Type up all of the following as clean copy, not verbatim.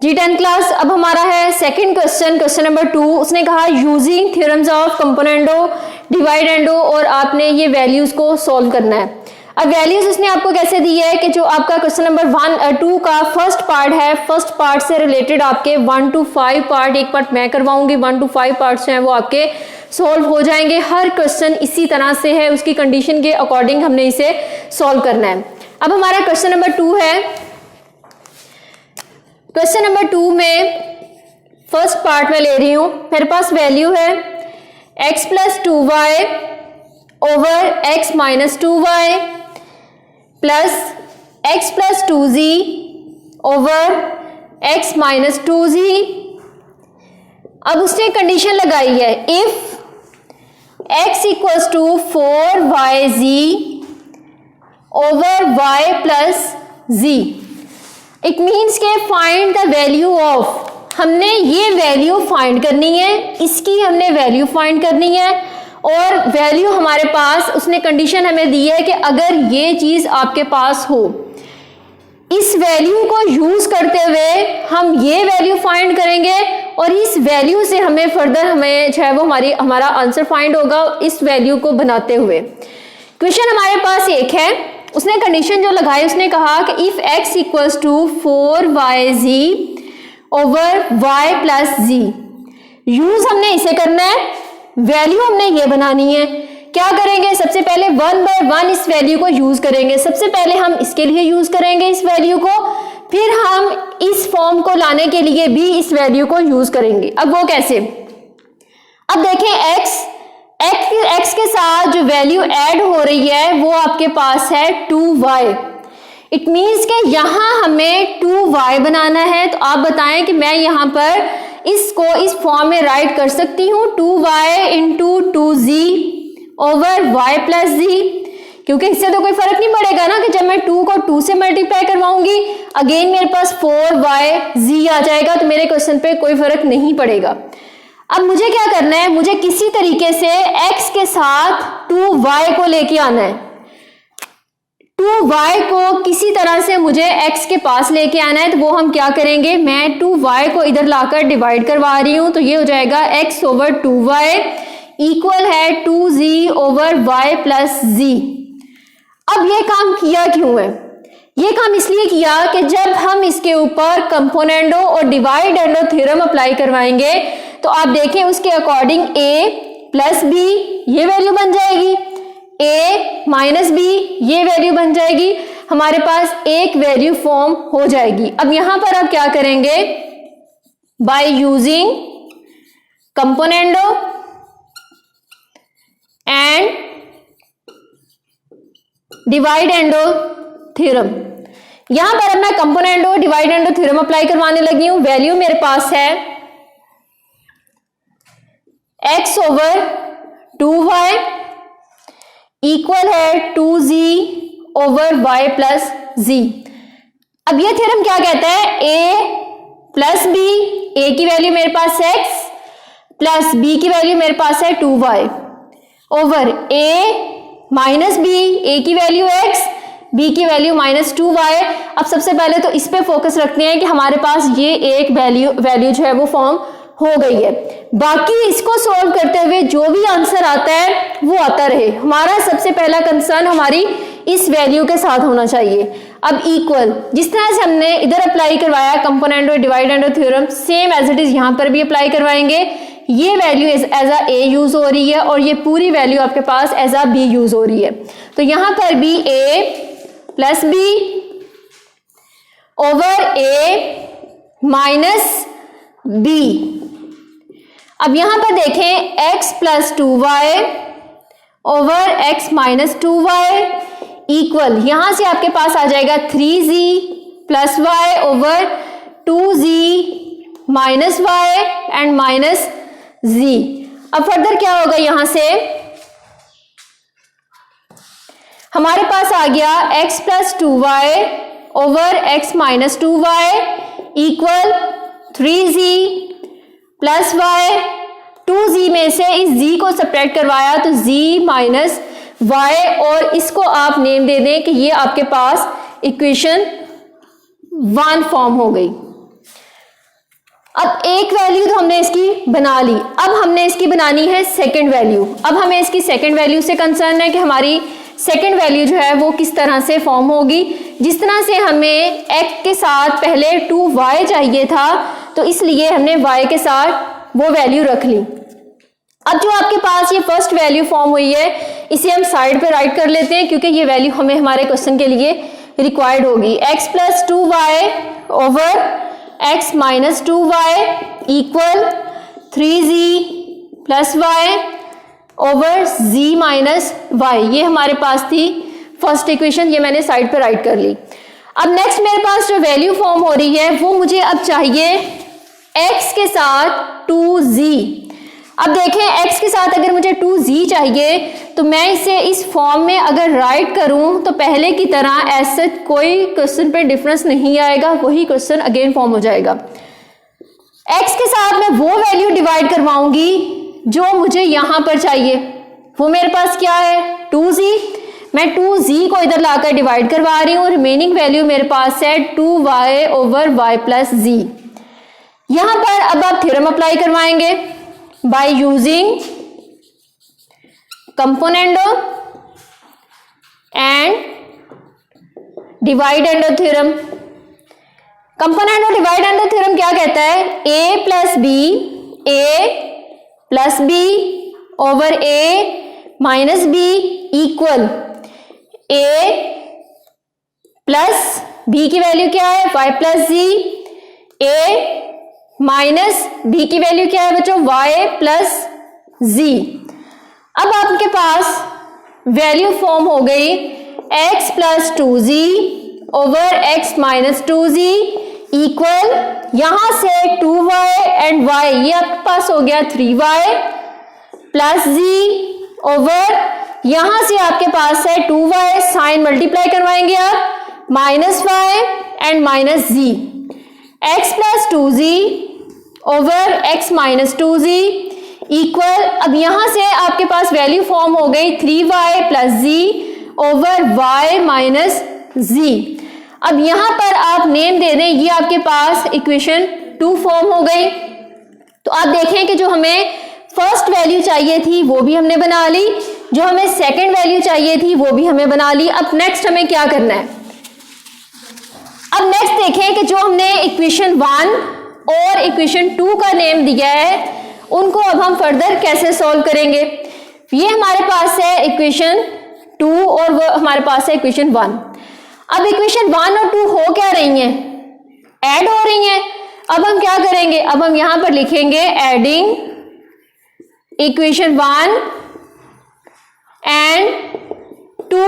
जी 10th class. अब हमारा है सेकंड क्वेश्चन नंबर 2। उसने कहा using theorems of componendo divide endo, और आपने ये वैल्यूज को सॉल्व करना है। अब वैल्यूज उसने आपको कैसे दी है कि जो आपका क्वेश्चन नंबर 2 का फर्स्ट पार्ट है, फर्स्ट पार्ट से रिलेटेड आपके 1 to 5 पार्ट, एक पार्ट मैं करवाऊंगी, 1 to 5 पार्ट्स हैं वो आपके सॉल्व हो जाएंगे। हर क्वेश्चन इसी तरह से है, उसकी कंडीशन के अकॉर्डिंग हमने इसे सॉल्व करना है। अब हमारा क्वेश्चन नंबर 2 है। क्वेश्चन नंबर 2 में फर्स्ट पार्ट में ले रही हूं, मेरे पास वैल्यू है x plus 2y over x minus 2y plus x plus 2z over x minus 2z। अब उसने कंडीशन लगाई है if x equals to 4yz over y plus z, it means के फाइंड द वैल्यू ऑफ, हमने ये value find करनी है, इसकी हमने वैल्यू फाइंड करनी है। और वैल्यू हमारे पास उसने कंडीशन हमें दी है कि अगर ये चीज आपके पास हो, इस वैल्यू को यूज करते हुए हम ये वैल्यू फाइंड करेंगे और इस वैल्यू से हमें फर्दर हमें जो है वो हमारा आंसर फाइंड होगा इस वैल्यू को बनाते हुए। क्वेश्चन हमारे पास एक है, उसने कंडीशन जो लगाई, उसने कहा कि if x equals to 4yz over y plus z, use हमने इसे करना है, वैल्यू हमने ये बनानी है। क्या करेंगे, सबसे पहले 1 by 1 इस वैल्यू को यूज करेंगे। सबसे पहले हम इसके लिए यूज करेंगे इस वैल्यू को, फिर हम इस फॉर्म को लाने के लिए भी इस वैल्यू को यूज करेंगे। अब वो कैसे, अब देखें x के साथ जो वैल्यू ऐड हो रही है वो आपके पास है 2y। इट मीन्स कि यहां हमें 2y बनाना है। तो आप बताएं कि मैं यहां पर इसको इस फॉर्म में राइट कर सकती हूं 2y into 2z over y plus z, क्योंकि इससे तो कोई फर्क नहीं पड़ेगा ना कि जब मैं 2 को 2 से मल्टीप्लाई करवाऊंगी अगेन मेरे पास 4yz आ जाएगा, तो मेरे क्वेश्चन पे कोई फर्क नहीं पड़ेगा। अब मुझे क्या करना है, मुझे किसी तरीके से x के साथ 2y को लेके आना है। 2y को किसी तरह से मुझे x के पास लेके आना है, तो वो हम क्या करेंगे, मैं 2y को इधर लाकर डिवाइड करवा रही हूं, तो ये हो जाएगा x ओवर 2y इक्वल है 2z over y plus z। अब ये काम किया क्यों है, ये काम इसलिए किया कि जब हम इसके ऊपर कंपोनेंडो और डिवाइड एंडो थ्योरम अप्लाई करवाएंगे तो आप देखें उसके अकॉर्डिंग a प्लस b ये वैल्यू बन जाएगी, a माइनस b ये वैल्यू बन जाएगी, हमारे पास एक वैल्यू फॉर्म हो जाएगी। अब यहां पर आप क्या करेंगे, by using componendo and divide endo theorem, यहां पर अब मैं componendo dividendo theorem apply करवाने लगी हूं। वैल्यू मेरे पास है x ओवर 2y इक्वल है 2z over y plus z। अब ये थ्योरम क्या कहता है, a प्लस b, a की वैल्यू मेरे पास x प्लस b की वैल्यू मेरे पास है 2y over a minus b, a की वैल्यू x, b की वैल्यू माइनस 2y। अब सबसे पहले तो इस पे फोकस रखते हैं कि हमारे पास ये एक वैल्यू जो है वो फॉर्म हो गई है। बाकी इसको सॉल्व करते हुए जो भी आंसर आता है वो आता रहे। हमारा सबसे पहला कंसर्न हमारी इस वैल्यू के साथ होना चाहिए। अब इक्वल, जिस तरह से हमने इधर अप्लाई करवाया componendo dividendo theorem, same as it is यहां पर भी अप्लाई करवाएंगे। ये value as a a use हो रही है और ये पूरी वैल्यू आपके पास एज अ b यूज हो रही है, तो यहां पर भी a plus b over a minus b। अब यहां पर देखें x plus 2y over x minus 2y equal, यहां से आपके पास आ जाएगा 3z plus y over 2z minus y and minus z। अब फर्दर क्या होगा, यहां से हमारे पास आ गया x plus 2y over x minus 2y equal 3z plus y, 2z में से इस z को सब्ट्रैक्ट करवाया तो z माइनस y, और इसको आप नेम दे दें कि ये आपके पास इक्वेशन 1 फॉर्म हो गई। अब एक वैल्यू तो हमने इसकी बना ली, अब हमने इसकी बनानी है सेकंड वैल्यू। अब हमें इसकी सेकंड वैल्यू से कंसर्न है कि हमारी सेकंड वैल्यू जो है वो किस तरह से फॉर्म होगी। जिस तरह से हमें x के साथ पहले 2y चाहिए था, तो इसलिए हमने y के साथ वो वैल्यू रख ली। अब जो आपके पास ये फर्स्ट वैल्यू फॉर्म हुई है, इसे हम साइड पे राइट कर लेते हैं, क्योंकि ये वैल्यू हमें हमारे क्वेश्चन के लिए रिक्वायर्ड होगी। x plus 2y over x minus 2y equal 3z plus y over z minus y। ये हमारे पास थी फर्स्ट इक्वेशन, ये मैंने साइड पे राइट कर ली। अब नेक्स्ट मेरे पास जो वैल्यू फॉर्म हो रही है वो मुझे अब चाहिए x के साथ 2z। अब देखें x के साथ अगर मुझे 2z चाहिए तो मैं इसे इस फॉर्म में अगर राइट करूं तो पहले की तरह ऐसे कोई क्वेश्चन पे डिफरेंस नहीं आएगा, वही क्वेश्चन अगेन फॉर्म हो जाएगा। x के साथ मैं वो वैल्यू डिवाइड करवाऊंगी जो मुझे यहां पर चाहिए, वो मेरे पास क्या है 2z। मैं 2z को इधर लाकर डिवाइड करवा रही हूं, रिमेनिंग वैल्यू मेरे पास है 2y over y plus z। यहां पर अब आप थ्योरम अप्लाई करवाएंगे by using componendo and divide endo theorem. Componendo dividendo theorem क्या कहता है, a plus b over a minus b equal a plus b की वैल्यू क्या है y plus z, a minus b की value क्या है बच्चों y प्लस z। अब आपके पास वैल्यू फॉर्म हो गई x plus 2z over x minus 2z equal यहां से 2y एंड y, ये आपके पास हो गया 3y प्लस z ओवर यहां से आपके पास है 2y, साइन मल्टीप्लाई करवाएंगे आप minus y and minus z। x plus 2z over x minus 2z equal, अब यहां से आपके पास वैल्यू फॉर्म हो गई 3y plus z over y minus z। अब यहां पर आप नेम दे दें, ये आपके पास इक्वेशन 2 फॉर्म हो गई। तो आप देखें कि जो हमें फर्स्ट वैल्यू चाहिए थी वो भी हमने बना ली, जो हमें सेकंड वैल्यू चाहिए थी वो भी हमें बना ली। अब नेक्स्ट हमें क्या करना है, अब नेक्स्ट देखें कि जो हमने इक्वेशन 1 और इक्वेशन 2 का नेम दिया है उनको अब हम फर्दर कैसे सॉल्व करेंगे। ये हमारे पास है इक्वेशन 2 और वो हमारे पास है इक्वेशन 1। अब इक्वेशन 1 और 2 हो क्या रही हैं, ऐड हो रही हैं। अब हम क्या करेंगे, अब हम यहां पर लिखेंगे adding equation 1 and 2।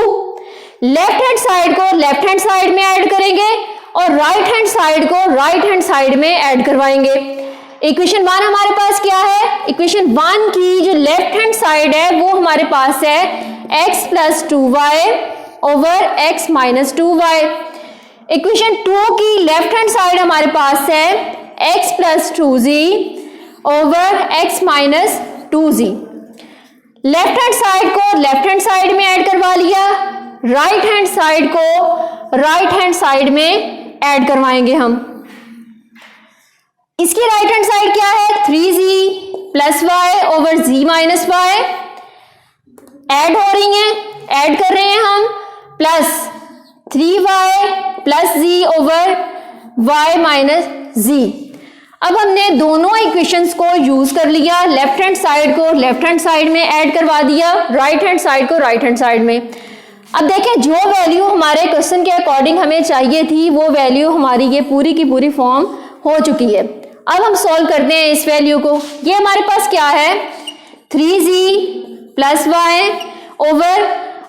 Left hand side को लेफ्ट हैंड साइड में ऐड करेंगे और राइट हैंड साइड को राइट हैंड साइड में ऐड करवाएंगे। इक्वेशन 1 हमारे पास क्या है, इक्वेशन 1 की जो लेफ्ट हैंड साइड है वो हमारे पास है x plus 2y over x minus 2y। Equation 2 की लेफ्ट हैंड साइड हमारे पास है x plus 2z over x minus 2z। Left hand side को लेफ्ट हैंड साइड में ऐड करवा लिया, राइट हैंड साइड को राइट हैंड साइड में ऐड करवाएंगे हम। इसकी राइट हैंड साइड क्या है 3z plus y over z minus y, add हो रही हैं, ऐड कर रहे हैं हम, plus 3y plus z over y minus z। अब हमने दोनों इक्वेशंस को यूज कर लिया, लेफ्ट हैंड साइड को लेफ्ट हैंड साइड में ऐड करवा दिया, राइट हैंड साइड को राइट हैंड साइड में। अब देखें जो वैल्यू हमारे क्वेश्चन के अकॉर्डिंग हमें चाहिए थी वो वैल्यू हमारी ये पूरी की पूरी फॉर्म हो चुकी है। अब हम सॉल्व करते हैं इस वैल्यू को। ये हमारे पास क्या है 3z प्लस y ओवर,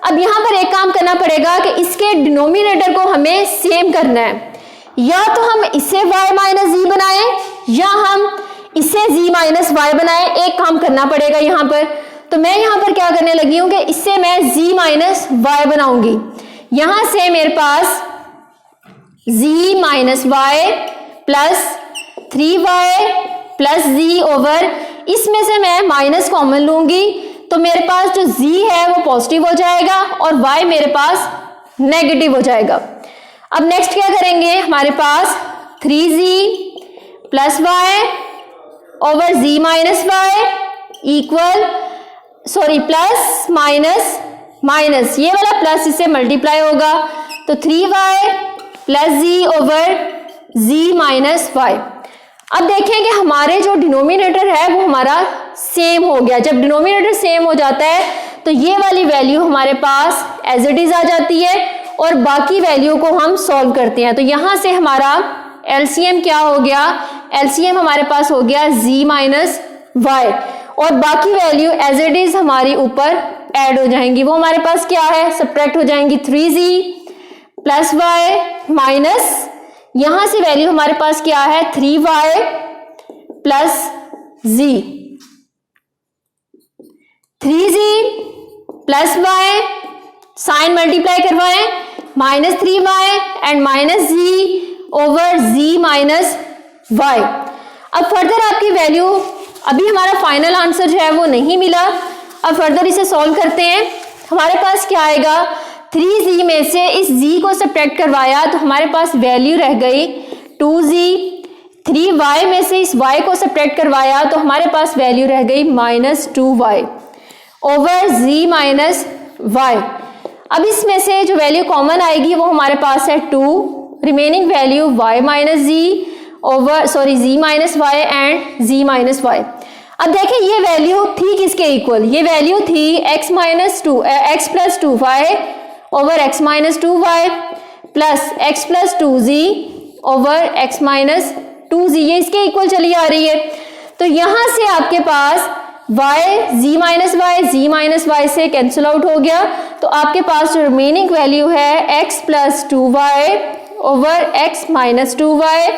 अब यहां पर एक काम करना पड़ेगा कि इसके डिनोमिनेटर को हमें सेम करना है, या तो हम इसे y माइनस z बनाएं या हम इसे z माइनस y बनाएं। एक काम करना पड़ेगा यहां पर, तो मैं यहां पर क्या करने लगी हूं कि इससे मैं z माइनस y बनाऊंगी। यहां से मेरे पास z minus y plus 3y plus z over, इसमें से मैं माइनस कॉमन लूंगी तो मेरे पास जो z है वो पॉजिटिव हो जाएगा और y मेरे पास नेगेटिव हो जाएगा। अब नेक्स्ट क्या करेंगे, हमारे पास 3z plus y over z minus y equal, sorry plus minus minus, ये वाला प्लस इससे मल्टीप्लाई होगा तो 3y plus z over z minus y. अब देखें कि हमारे जो डिनोमिनेटर है वो हमारा सेम हो गया। जब डिनोमिनेटर सेम हो जाता है तो ये वाली वैल्यू हमारे पास एज इट इज आ जाती है और बाकी वैल्यू को हम सॉल्व करते हैं। तो यहां से हमारा एलसीएम क्या हो गया, एलसीएम हमारे पास हो गया z माइनस वाई और बाकी वैल्यू एज इट इज हमारी ऊपर ऐड हो जाएंगी। वो हमारे पास क्या है, सब्ट्रैक्ट हो जाएंगी 3z प्लस वाई माइनस, यहां से वैल्यू हमारे पास क्या है 3y plus z, 3z plus y, sign multiply करवाएं, minus 3y and minus z over z minus y। अब फर्दर आपकी वैल्यू, अभी हमारा फाइनल आंसर जो है वो नहीं मिला, अब फर्दर इसे सॉल्व करते हैं। हमारे पास क्या आएगा, 3z में से इस z को सब्ट्रैक्ट करवाया तो हमारे पास वैल्यू रह गई 2z, 3y में से इस y को सब्ट्रैक्ट करवाया तो हमारे पास वैल्यू रह गई minus 2y over z minus y। अब इसमें से जो वैल्यू कॉमन आएगी वो हमारे पास है 2, remaining value y minus z over, sorry z minus y and z minus y। अब देखें ये वैल्यू थी किसके इक्वल, ये वैल्यू थी x minus 2 x plus 2y over x minus 2y plus x plus 2z over x minus 2z, ये इसके equal चली आ रही है। तो यहां से आपके पास y z माइनस y से कैंसिल आउट हो गया तो आपके पास जो रिमेनिंग वैल्यू है x plus 2y over x minus 2y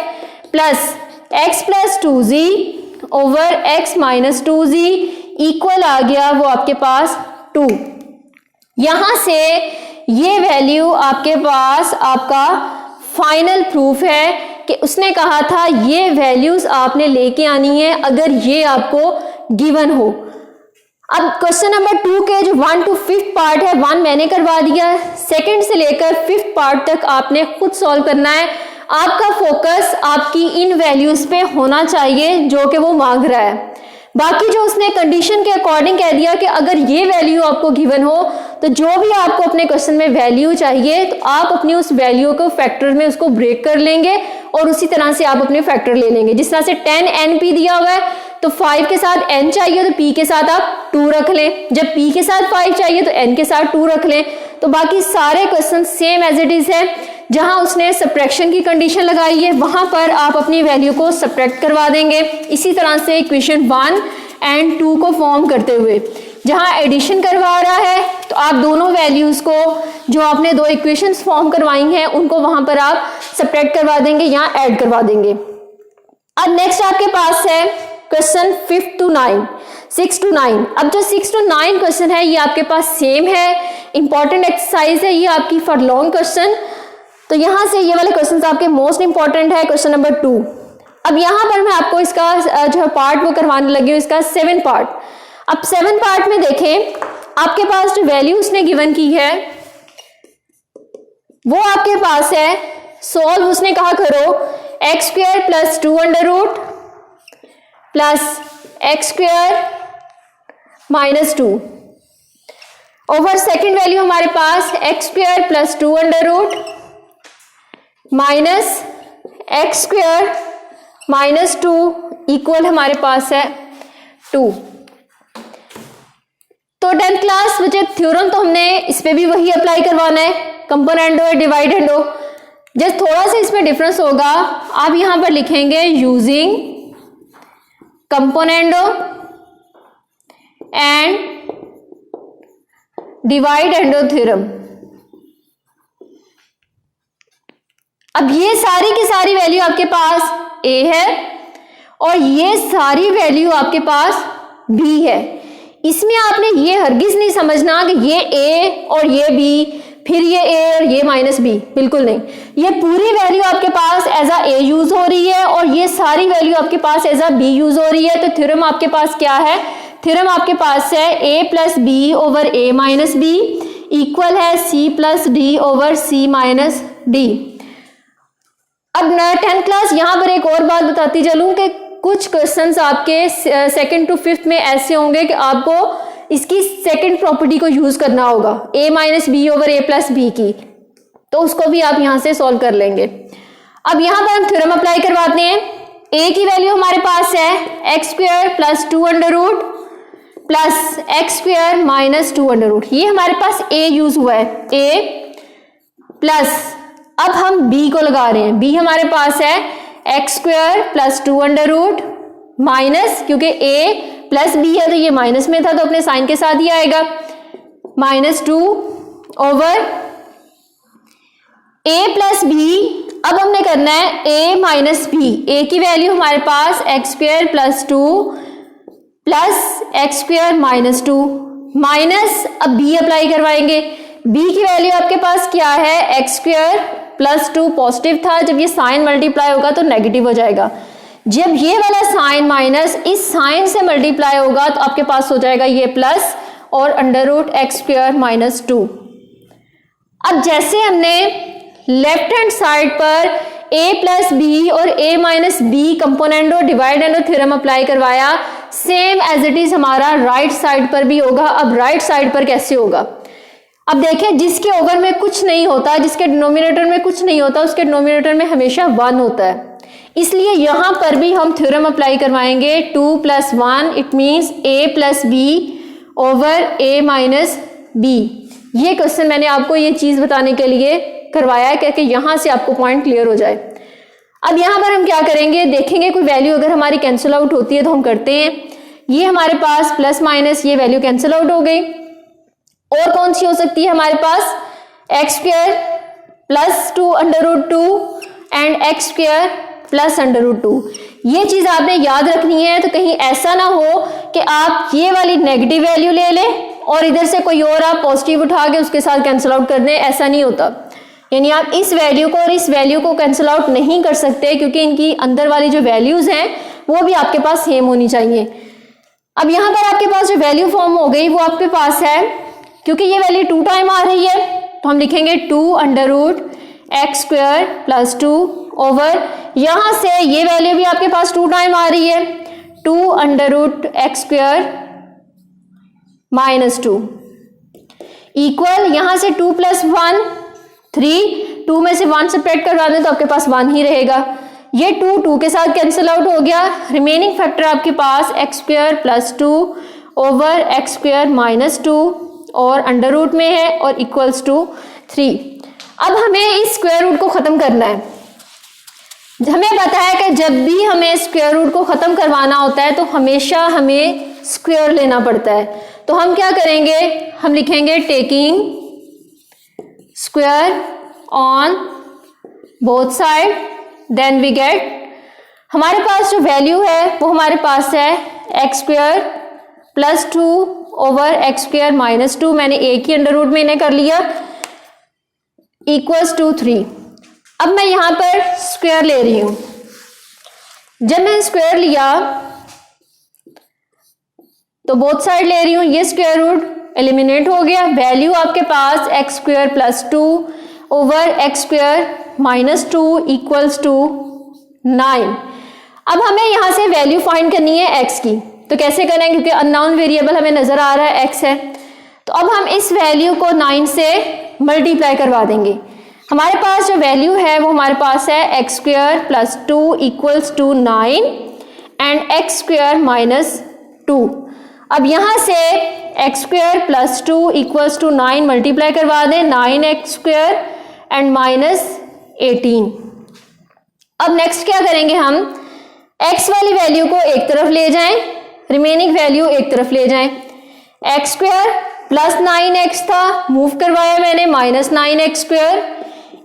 plus x plus 2z over x minus 2z equal आ गया वो आपके पास 2। यहां से ये वैल्यू आपके पास आपका फाइनल प्रूफ है कि उसने कहा था ये वैल्यूज आपने लेके आनी है अगर ये आपको गिवन हो। अब क्वेश्चन नंबर 2 के जो 1 to 5th पार्ट है 1 मैंने करवा दिया, सेकंड से लेकर 5th पार्ट तक आपने खुद सॉल्व करना है। आपका फोकस आपकी इन वैल्यूज पे होना चाहिए जो कि वो मांग रहा है। बाकी जो उसने कंडीशन के अकॉर्डिंग कह दिया कि अगर ये वैल्यू आपको गिवन हो तो जो भी आपको अपने क्वेश्चन में वैल्यू चाहिए तो आप अपनी उस वैल्यू को फैक्टर में उसको ब्रेक कर लेंगे और उसी तरह से आप अपने फैक्टर ले लेंगे। जिस तरह से 10 NP दिया हुआ है तो 5 के साथ n चाहिए तो p के साथ आप 2 रख लें, जब p के साथ 5 चाहिए तो n के साथ 2 रख लें। तो बाकी सारे question same as it is है, जहां उसने सब्ट्रैक्शन की कंडीशन लगाई है वहां पर आप अपनी वैल्यू को सब्ट्रैक्ट करवा देंगे। इसी तरह से इक्वेशन 1 एंड 2 को फॉर्म करते हुए जहां एडिशन करवा रहा है तो आप दोनों वैल्यूज को जो आपने दो इक्वेशंस फॉर्म करवाई हैं उनको वहां पर आप सब्ट्रैक्ट करवा देंगे या ऐड करवा देंगे। अब नेक्स्ट आपके पास है क्वेश्चन 6 to 9। अब जो 6 to 9 क्वेश्चन है ये आपके पास सेम है, इंपॉर्टेंट एक्सरसाइज है ये आपकी फॉर लॉन्ग क्वेश्चन। तो यहां से ये वाले क्वेश्चन आपके मोस्ट इंपॉर्टेंट है क्वेश्चन नंबर 2। अब यहां पर मैं आपको इसका जो पार्ट वो करवाने लगी हूं, इसका 7 पार्ट। अब 7 पार्ट में देखें आपके पास जो वैल्यू उसने गिवन की है वो आपके पास है, सॉल्व उसने कहा करो x square plus 2 under root plus x square minus 2 over second value हमारे पास x square plus 2 under root minus x square minus 2 equal हमारे पास है 2। तो 10th क्लास बच्चे थ्योरम तो हमने इस पे भी वही अप्लाई करवाना है, कंपोनेंडो और डिवाइडेंडो। जस्ट थोड़ा सा इसमें डिफरेंस होगा, आप यहां पर लिखेंगे यूजिंग कंपोनेंडो एंड डिवाइडेंडो थ्योरम। अब ये सारी की सारी वैल्यू आपके पास a है और ये सारी वैल्यू आपके पास b है। इसमें आपने ये हरगिज नहीं समझना कि ये a और ये b फिर ये a और ये माइनस b, बिल्कुल नहीं। ये पूरी वैल्यू आपके पास एज अ a यूज हो रही है और ये सारी वैल्यू आपके पास एज अ b यूज हो रही है। तो थ्योरम आपके पास क्या है, थ्योरम आपके पास है a plus B over a minus B equal है c plus D over c minus D. अब 10th क्लास, यहाँ पर एक और बात बताती चलूँ कि कुछ क्वेश्चंस आपके 2nd to 5th में ऐसे होंगे कि आपको इसकी सेकंड प्रॉपर्टी को यूज करना होगा, a minus B over a plus B की, तो उसको भी आप यहां से सॉल्व कर लेंगे। अब यहां पर हम थ्योरम अप्लाई करवाते हैं। a की वैल्यू हमारे पास है X square plus 2 under root plus x square minus 2 under root, ये हमारे पास a यूज हुआ है, a प्लस अब हम b को लगा रहे हैं, b हमारे पास है X square plus 2 under root minus, क्योंकि a प्लस बी है तो ये माइनस में था तो अपने साइन के साथ ही आएगा, minus 2 over a plus b. अब हमने करना है a माइनस बी, a की वैल्यू हमारे पास x square plus 2 plus x square minus 2 minus, अब b अप्लाई करवाएंगे, b की वैल्यू आपके पास क्या है एक्स स्क्वायर प्लस 2 पॉजिटिव था, जब ये साइन मल्टीप्लाई होगा तो नेगेटिव हो जाएगा, जब ये वाला साइन माइनस इस साइन से मल्टीप्लाई होगा तो आपके पास हो जाएगा ये प्लस और under root X square minus 2। अब जैसे हमने लेफ्ट हैंड साइड पर a प्लस बी और a माइनस बी कंपोनेंट और डिवाइड एंड थ्योरम अप्लाई करवाया, सेम एज इट इज हमारा राइट साइड पर भी होगा। अब राइट साइड पर कैसे होगा, अब देखिए जिसके ओवर में कुछ नहीं होता, जिसके डिनोमिनेटर में कुछ नहीं होता, उसके डिनोमिनेटर में हमेशा 1 होता है, इसलिए यहां पर भी हम थ्योरम अप्लाई करवाएंगे 2 plus 1, it means a plus B over a minus B. ये क्वेश्चन मैंने आपको ये चीज बताने के लिए करवाया है क्योंकि यहां से आपको पॉइंट क्लियर हो जाए। अब यहां पर हम क्या करेंगे, देखेंगे कोई वैल्यू अगर हमारी कैंसिल आउट होती है तो हम करते हैं, ये हमारे पास प्लस माइनस ये वैल्यू कैंसिल आउट हो गई, और कौन सी हो सकती है हमारे पास x square plus 2 under root 2 and x square plus under root 2। ये चीज आपने याद रखनी है, तो कहीं ऐसा ना हो कि आप ये वाली नेगेटिव वैल्यू ले लें और इधर से कोई और आप पॉजिटिव उठा के उसके साथ कैंसिल आउट कर दें, ऐसा नहीं होता। यानी आप इस वैल्यू को और इस वैल्यू को कैंसिल आउट नहीं कर सकते क्योंकि इनकी अंदर वाली जो वैल्यूज हैं वो भी आपके पास सेम होनी चाहिए। अब यहाँ पर आपके पास जो वैल्यू फॉर्म हो गई वो आपके पास है, क्योंकि ये वैल्यू 2 टाइम आ रही है तो हम लिखेंगे 2 under root X square plus 2 over, यहां से ये वैल्यू भी आपके पास 2 टाइम आ रही है, 2 under root X square minus 2 equal, यहां से 2 प्लस 1 3, 2 में से 1 सेपरेट करवा दें तो आपके पास 1 ही रहेगा, ये 2 के साथ कैंसिल आउट हो गया, रिमेनिंग फैक्टर आपके पास x square plus 2 over x square minus 2 और अंडर रूट में है और इक्वल्स टू 3। अब हमें इस स्क्वायर रूट को खत्म करना है। हमें पता है कि जब भी हमें स्क्वायर रूट को खत्म करवाना होता है तो हमेशा हमें स्क्वायर लेना पड़ता है, तो हम क्या करेंगे, हम लिखेंगे taking square on both side, then we get, हमारे पास जो वैल्यू है वो हमारे पास है X square plus 2 over x square minus 2, मैंने एक ही अंडर रूट में इन्हें कर लिया, इक्वल्स टू 3। अब मैं यहां पर स्क्वायर ले रही हूं, जब मैं स्क्वायर लिया तो बोथ साइड ले रही हूं, ये स्क्वायर रूट एलिमिनेट हो गया, वैल्यू आपके पास x square plus 2 over x square minus 2 equals to 9। अब हमें यहां से वैल्यू फाइंड करनी है एक्स की, तो कैसे करेंगे, क्योंकि अननोन वेरिएबल हमें नजर आ रहा है एक्स है, तो अब हम इस वैल्यू को 9 से मल्टीप्लाई करवा देंगे। हमारे पास जो वैल्यू है वो हमारे पास है X square plus 2 equals to 9 and x square minus 2। अब यहां से X square plus 2 equals to 9 multiply करवा दें, 9 एक्स स्क्वायर एंड माइनस 18। अब नेक्स्ट क्या करेंगे, हम एक्स वाली वैल्यू को एक तरफ ले जाएं, रिमेनिंग वैल्यू एक तरफ ले जाएं, एक्स स्क्वायर प्लस 9x था, मूव करवाया मैंने माइनस 9x स्क्वायर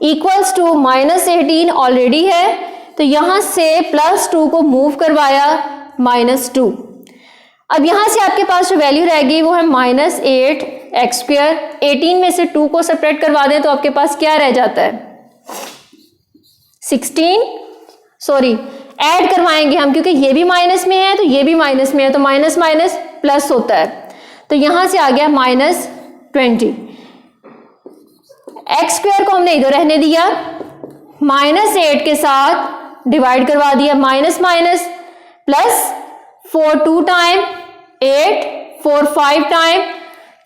इक्वल्स टू माइनस 18 ऑलरेडी है, तो यहां से प्लस 2 को मूव करवाया माइनस 2। अब यहां से आपके पास जो वैल्यू रहेगी वो है माइनस 8 एक्स स्क्वायर, 18 में से 2 को सेपरेट करवा दें तो आपके पास क्या रह जाता है 16, सॉरी ऐड करवाएंगे हम क्योंकि ये भी माइनस में है तो ये भी माइनस में है, तो माइनस माइनस प्लस होता है, तो यहां से आ गया माइनस 20। एक्स स्क्वायर को हमने इधर रहने दिया, -8 के साथ डिवाइड करवा दिया, minus minus plus 4 2 time 8, 4 5 time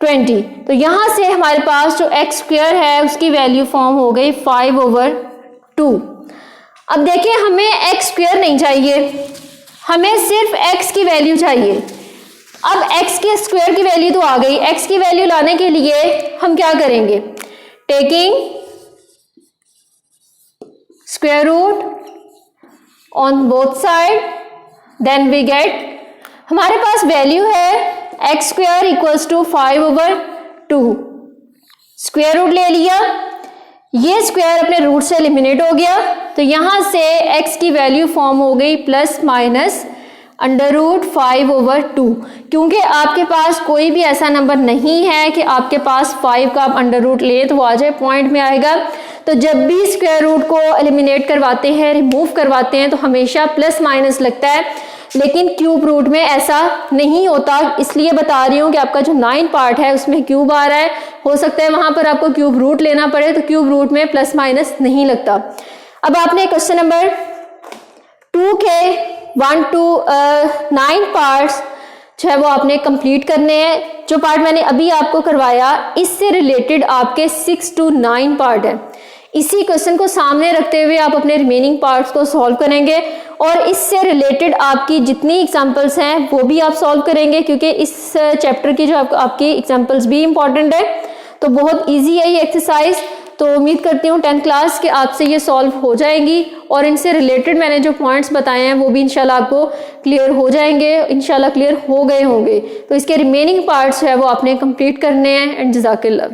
20। तो यहां से हमारे पास जो एक्स स्क्वायर है उसकी वैल्यू फॉर्म हो गई 5/2। अब देखिए हमें एक्स स्क्वायर नहीं चाहिए, हमें सिर्फ एक्स की वैल्यू चाहिए। अब एक्स के स्क्वायर की वैल्यू तो आ गई, एक्स की वैल्यू लाने के लिए हम क्या करेंगे, taking square root on both side, then we get, हमारे पास वैल्यू है X square equals to 5/2। Square root ले लिया, ये स्क्वायर अपने रूट से एलिमिनेट हो गया, तो यहां से एक्स की वैल्यू फॉर्म हो गई प्लस माइनस √5/2। क्योंकि आपके पास कोई भी ऐसा नंबर नहीं है कि आपके पास 5 का आप अंडर रूट ले तो वो आ जाए, पॉइंट में आएगा। तो जब भी स्क्वायर रूट को एलिमिनेट करवाते हैं, रिमूव करवाते हैं, तो हमेशा प्लस माइनस लगता है, लेकिन क्यूब रूट में ऐसा नहीं होता। इसलिए बता रही हूँ कि आपका जो 9 पार्ट है उसमें क्यूब आ रहा है, हो सकता है वहां पर आपको क्यूब रूट लेना पड़े, तो क्यूब रूट में प्लस माइनस नहीं लगता। अब आपने क्वेश्चन नंबर 2 के 1 to 9 पार्ट्स जो है वो आपने कंप्लीट करने हैं। जो पार्ट मैंने अभी आपको करवाया इससे रिलेटेड आपके 6 to 9 पार्ट है। इसी क्वेश्चन को सामने रखते हुए आप अपने रिमेनिंग पार्ट्स को सॉल्व करेंगे और इससे रिलेटेड आपकी जितनी एग्जांपल्स हैं वो भी आप सॉल्व करेंगे, क्योंकि इस चैप्टर की जो आपकी एग्जांपल्स भी इंपॉर्टेंट है। तो बहुत इजी है ये एक्सरसाइज। तो उम्मीद करती हूँ 10th क्लास के आपसे ये सॉल्व हो जाएंगी और इनसे रिलेटेड मैंने जो पॉइंट्स बताए हैं वो भी इंशाल्लाह आपको क्लियर हो जाएंगे, इंशाल्लाह क्लियर हो गए होंगे। तो इसके रिमेनिंग पार्ट्स है वो आपने कंप्लीट करने हैं। एंड जज़ाकल्लाह।